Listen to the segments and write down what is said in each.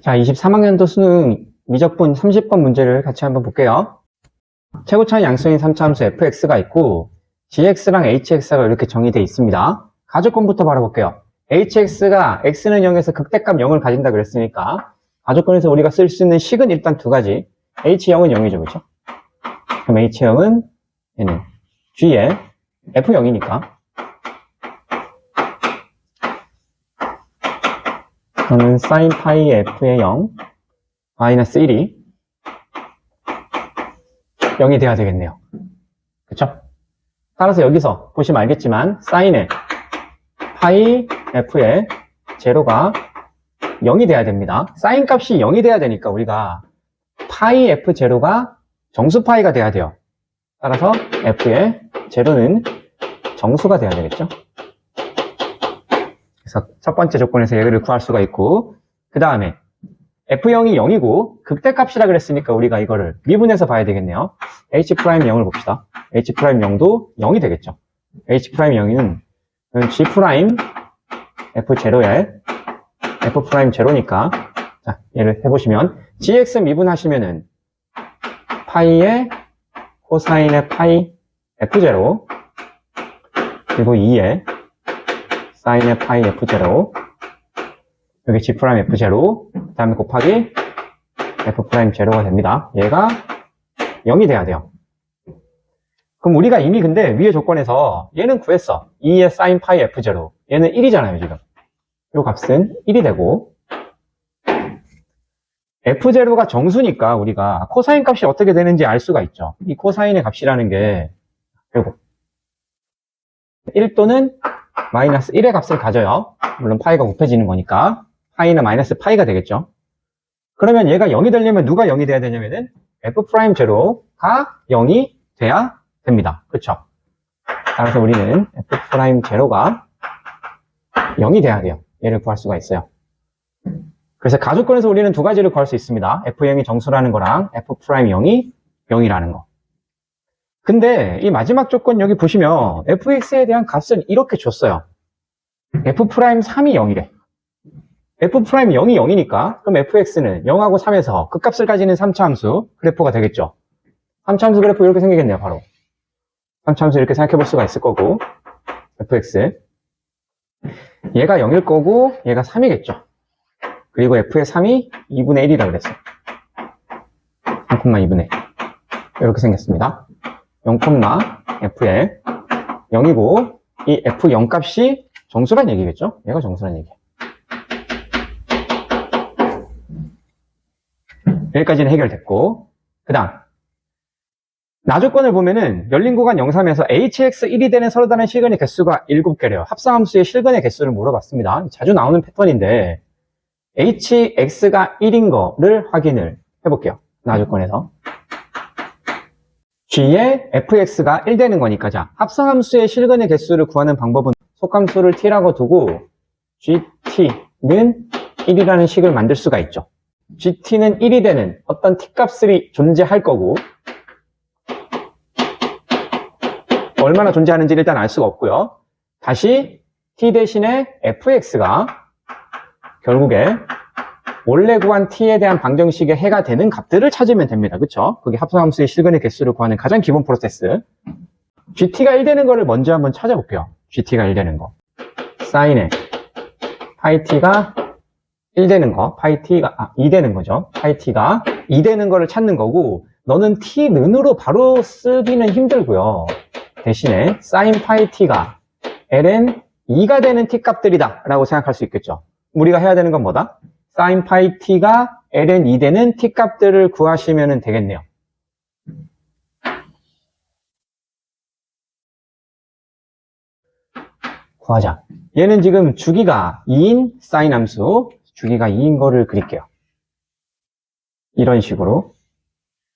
자, 23학년도 수능 미적분 30번 문제를 같이 한번 볼게요. 최고차의 양수인 3차함수 fx가 있고 gx랑 hx가 이렇게 정의되어 있습니다. 가조건부터 바라볼게요. hx가 x는 0에서 극대값 0을 가진다 그랬으니까 가조건에서 우리가 쓸 수 있는 식은 일단 두 가지. h0은 0이죠, 그렇죠? 그럼 h0은 얘는 g에 f0이니까 저는 sin 파이 f의 0 마이너스 1이 0이 돼야 되겠네요. 그쵸? 따라서 여기서 보시면 알겠지만 sin의 파이 f의 제로가 0이 돼야 됩니다. sin 값이 0이 돼야 되니까 우리가 파이 f 제로가 정수 파이가 돼야 돼요. 따라서 f의 제로는 정수가 돼야 되겠죠? 그래서 첫 번째 조건에서 얘를 구할 수가 있고, 그 다음에 f0이 0이고 극대값이라 그랬으니까 우리가 이거를 미분해서 봐야 되겠네요. h'0을 봅시다. h'0도 0이 되겠죠. h'0은 g' f0에 f'0니까 자, 얘를 해보시면 gx 미분하시면은 파이의 코사인의 파이 f0 그리고 2의 사인의 파이 f0 여기 g' f0 그 다음에 곱하기 f'0가 됩니다. 얘가 0이 돼야 돼요. 그럼 우리가 이미 근데 위의 조건에서 얘는 구했어. 2의 사인 파이 f0 얘는 1이잖아요 지금. 요 값은 1이 되고 f0가 정수니까 우리가 코사인 값이 어떻게 되는지 알 수가 있죠. 이 코사인의 값이라는 게 요거 1 또는 마이너스 1의 값을 가져요. 물론 파이가 곱해지는 거니까 파이는 마이너스 파이가 되겠죠. 그러면 얘가 0이 되려면 누가 0이 돼야 되냐면은 f'0가 0이 돼야 됩니다. 그렇죠? 따라서 우리는 f'0가 0이 돼야 돼요. 얘를 구할 수가 있어요. 그래서 가조건에서 우리는 두 가지를 구할 수 있습니다. f0이 정수라는 거랑 f'0이 0이라는 거. 근데 이 마지막 조건 여기 보시면 fx에 대한 값을 이렇게 줬어요. f'3이 0이래. f'0이 0이니까 그럼 fx는 0하고 3에서 그 값을 가지는 3차 함수 그래프가 되겠죠. 3차 함수 그래프 이렇게 생기겠네요. 바로 3차 함수 이렇게 생각해 볼 수가 있을 거고 fx 얘가 0일 거고 얘가 3이겠죠. 그리고 f의 3이 2분의 1이라고 그랬어요. 3,2분의 1 이렇게 생겼습니다. 0,f의 0이고 이 f0 값이 정수란 얘기겠죠? 얘가 정수란 얘기예요. 여기까지는 해결됐고 그 다음 나조건을 보면은 열린 구간 0,3에서 hx1이 되는 서로 다른 실근의 개수가 7개래요. 합성함수의 실근의 개수를 물어봤습니다. 자주 나오는 패턴인데 hx가 1인 거를 확인을 해볼게요. 나조건에서 g의 fx가 1 되는 거니까 자 합성함수의 실근의 개수를 구하는 방법은 속함수를 t라고 두고 gt는 1이라는 식을 만들 수가 있죠. gt는 1이 되는 어떤 t값이 존재할 거고 얼마나 존재하는지 일단 알 수가 없고요. 다시 t 대신에 fx가 결국에 원래 구한 t에 대한 방정식의 해가 되는 값들을 찾으면 됩니다. 그쵸? 그게 합성함수의 실근의 개수를 구하는 가장 기본 프로세스. gt가 1 되는 거를 먼저 한번 찾아볼게요. gt가 1 되는 거. 사인에 파이 t가 1 되는 거, 파이 t가 2 되는 거죠. 파이 t가 2 되는 거를 찾는 거고 너는 t는으로 바로 쓰기는 힘들고요. 대신에 sin 파이 t가 ln 2가 되는 t 값들이다 라고 생각할 수 있겠죠. 우리가 해야 되는 건 뭐다? sin 파이 t가 ln 2 되는 t 값들을 구하시면 되겠네요. 구하자. 얘는 지금 주기가 2인 sin 함수, 주기가 2인 거를 그릴게요. 이런 식으로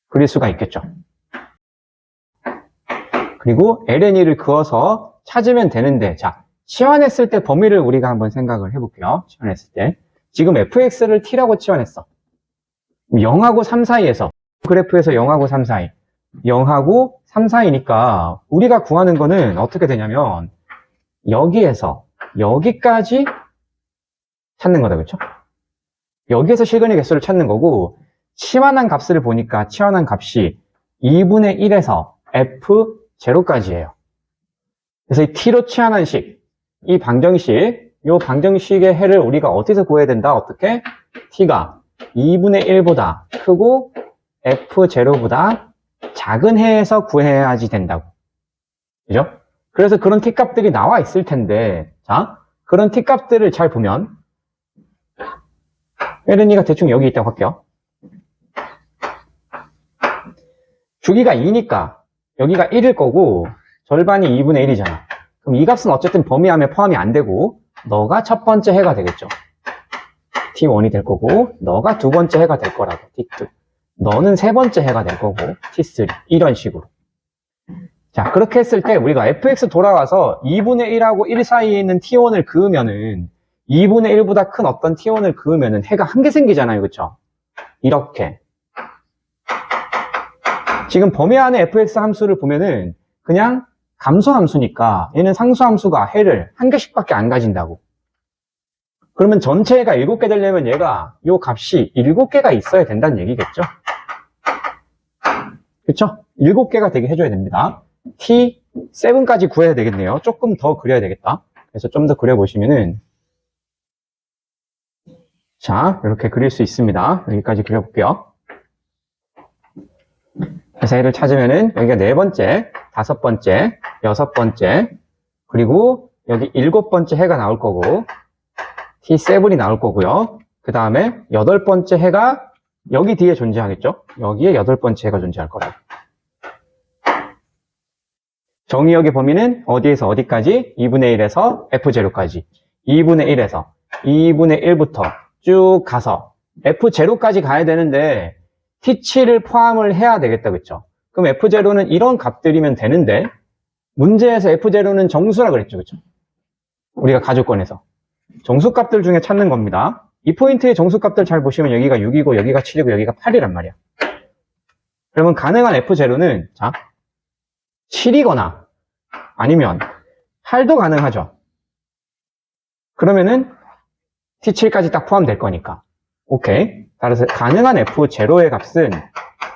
그릴 수가 있겠죠. 그리고 ln2를 그어서 찾으면 되는데 자 치환했을 때 범위를 우리가 한번 생각을 해볼게요. 치환했을 때 지금 fx를 t라고 치환했어. 0하고 3 사이에서 그래프에서 0하고 3 사이 0하고 3 사이니까 우리가 구하는 거는 어떻게 되냐면 여기에서 여기까지 찾는 거다. 그렇죠? 여기에서 실근의 개수를 찾는 거고, 치환한 값을 보니까 치환한 값이 2분의 1에서 f0까지예요. 그래서 이 t로 치환한 식, 이 방정식, 이 방정식의 해를 우리가 어디서 구해야 된다? 어떻게? t가 2분의 1보다 크고 f0보다 작은 해에서 구해야지 된다고. 그죠? 그래서 그런 t 값들이 나와 있을 텐데, 자, 그런 t 값들을 잘 보면, LNE가 대충 여기 있다고 할게요. 주기가 2니까 여기가 1일 거고 절반이 2분의 1이잖아. 그럼 이 값은 어쨌든 범위 안에 포함이 안 되고 너가 첫 번째 해가 되겠죠. T1이 될 거고 너가 두 번째 해가 될 거라고. T2. 너는 세 번째 해가 될 거고 T3. 이런 식으로. 자, 그렇게 했을 때 우리가 fx 돌아와서 2분의 1하고 1 사이에 있는 T1을 그으면은 2분의 1보다 큰 어떤 T1을 그으면은 해가 한 개 생기잖아요. 그쵸? 이렇게. 지금 범위 안에 fx 함수를 보면은 그냥 감소 함수니까 얘는 상수 함수가 해를 한 개씩밖에 안 가진다고. 그러면 전체 해가 7개 되려면 얘가 요 값이 7개가 있어야 된다는 얘기겠죠? 그쵸? 7개가 되게 해줘야 됩니다. T7까지 구해야 되겠네요. 조금 더 그려야 되겠다. 그래서 좀 더 그려보시면은 자, 이렇게 그릴 수 있습니다. 여기까지 그려볼게요. 그래서 해를 찾으면은 여기가 4번째, 5번째, 6번째, 그리고 여기 7번째 해가 나올 거고 T7이 나올 거고요. 그 다음에 8번째 해가 여기 뒤에 존재하겠죠? 여기에 8번째 해가 존재할 거라고. 정의역의 범위는 어디에서 어디까지? 2분의 1에서 F0까지. 2분의 1에서 2분의 1부터 쭉 가서 F0까지 가야 되는데 T7을 포함을 해야 되겠다, 그쵸? 그럼 F0는 이런 값들이면 되는데 문제에서 F0는 정수라 그랬죠, 그쵸? 우리가 가족권에서 정수값들 중에 찾는 겁니다. 이 포인트의 정수값들 잘 보시면 여기가 6이고 여기가 7이고 여기가 8이란 말이야. 그러면 가능한 F0는 자 7이거나 아니면 8도 가능하죠. 그러면은 T7까지 딱 포함될 거니까. 오케이. 따라서 가능한 F0의 값은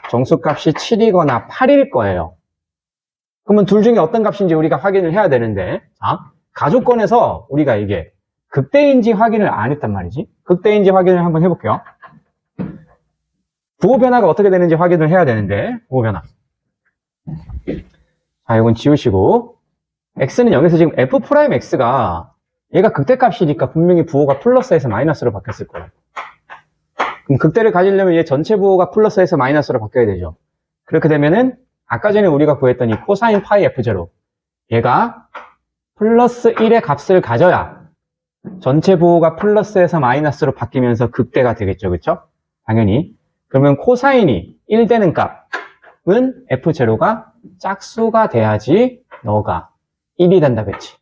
정수값이 7이거나 8일 거예요. 그러면 둘 중에 어떤 값인지 우리가 확인을 해야 되는데, 자, 가족권에서 우리가 이게 극대인지 확인을 안 했단 말이지. 극대인지 확인을 한번 해볼게요. 부호 변화가 어떻게 되는지 확인을 해야 되는데, 부호 변화. 자, 이건 지우시고, x는 여기서 지금 f'x가 얘가 극대값이니까 분명히 부호가 플러스에서 마이너스로 바뀌었을 거예요. 그럼 극대를 가지려면 얘 전체 부호가 플러스에서 마이너스로 바뀌어야 되죠. 그렇게 되면은 아까 전에 우리가 구했던 이 코사인 파이 f0 얘가 플러스 1의 값을 가져야 전체 부호가 플러스에서 마이너스로 바뀌면서 극대가 되겠죠. 그쵸? 당연히. 그러면 코사인이 1 되는 값은 f0가 짝수가 돼야지 너가 1이 된다. 그치?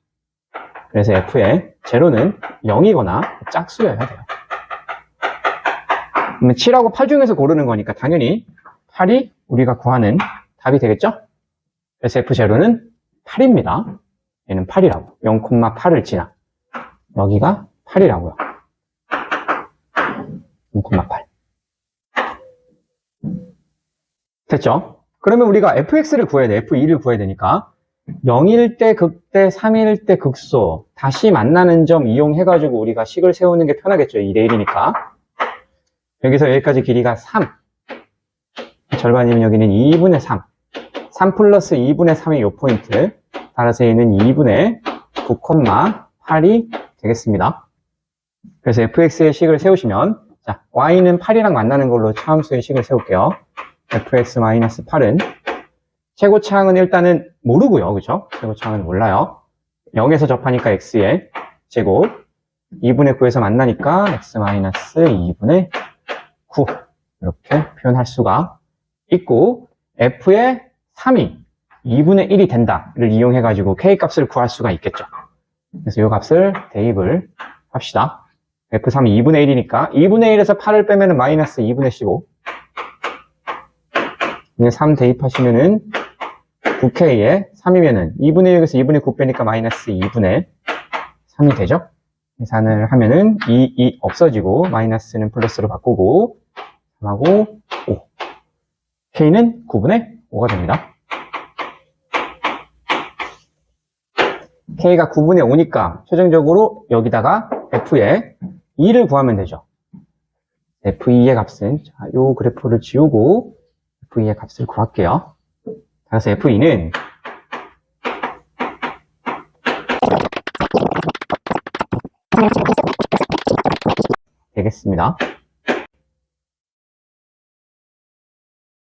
그래서 f의 제로는 0이거나 짝수여야 돼요. 그러면 7하고 8 중에서 고르는 거니까 당연히 8이 우리가 구하는 답이 되겠죠? 그래서 f0는 8입니다. 얘는 8이라고. 0,8을 지나. 여기가 8이라고요. 0,8. 됐죠? 그러면 우리가 fx를 구해야 돼. f2를 구해야 되니까 0일 때 극대, 3일 때 극소 다시 만나는 점 이용해가지고 우리가 식을 세우는 게 편하겠죠. 2대 1이니까. 여기서 여기까지 길이가 3. 절반이면 여기는 2분의 3. 3 플러스 2분의 3이 요 포인트. 따라서 얘는 2분의 9,8이 되겠습니다. 그래서 fx의 식을 세우시면, 자, y는 8이랑 만나는 걸로 차함수의 식을 세울게요. fx-8은 최고차항은 일단은 모르고요. 그죠? 최고차항은 몰라요. 0에서 접하니까 x의 제곱 2분의 9에서 만나니까 x-2분의 9 이렇게 표현할 수가 있고 f의 3이 2분의 1이 된다를 이용해 가지고 k값을 구할 수가 있겠죠. 그래서 이 값을 대입을 합시다. f3이 2분의 1이니까 2분의 1에서 8을 빼면은 마이너스 2분의 15 3 대입하시면은 9k에 3이면은 2분의 6에서 2분의 9 빼니까 마이너스 2분의 3이 되죠. 계산을 하면은 2 없어지고 마이너스는 플러스로 바꾸고 3하고 5. K는 9분의 5가 됩니다. K가 9분의 5니까 최종적으로 여기다가 F에 2를 구하면 되죠. F2의 값은, 자, 요 그래프를 지우고 F2의 값을 구할게요. 그래서 F2는 되겠습니다.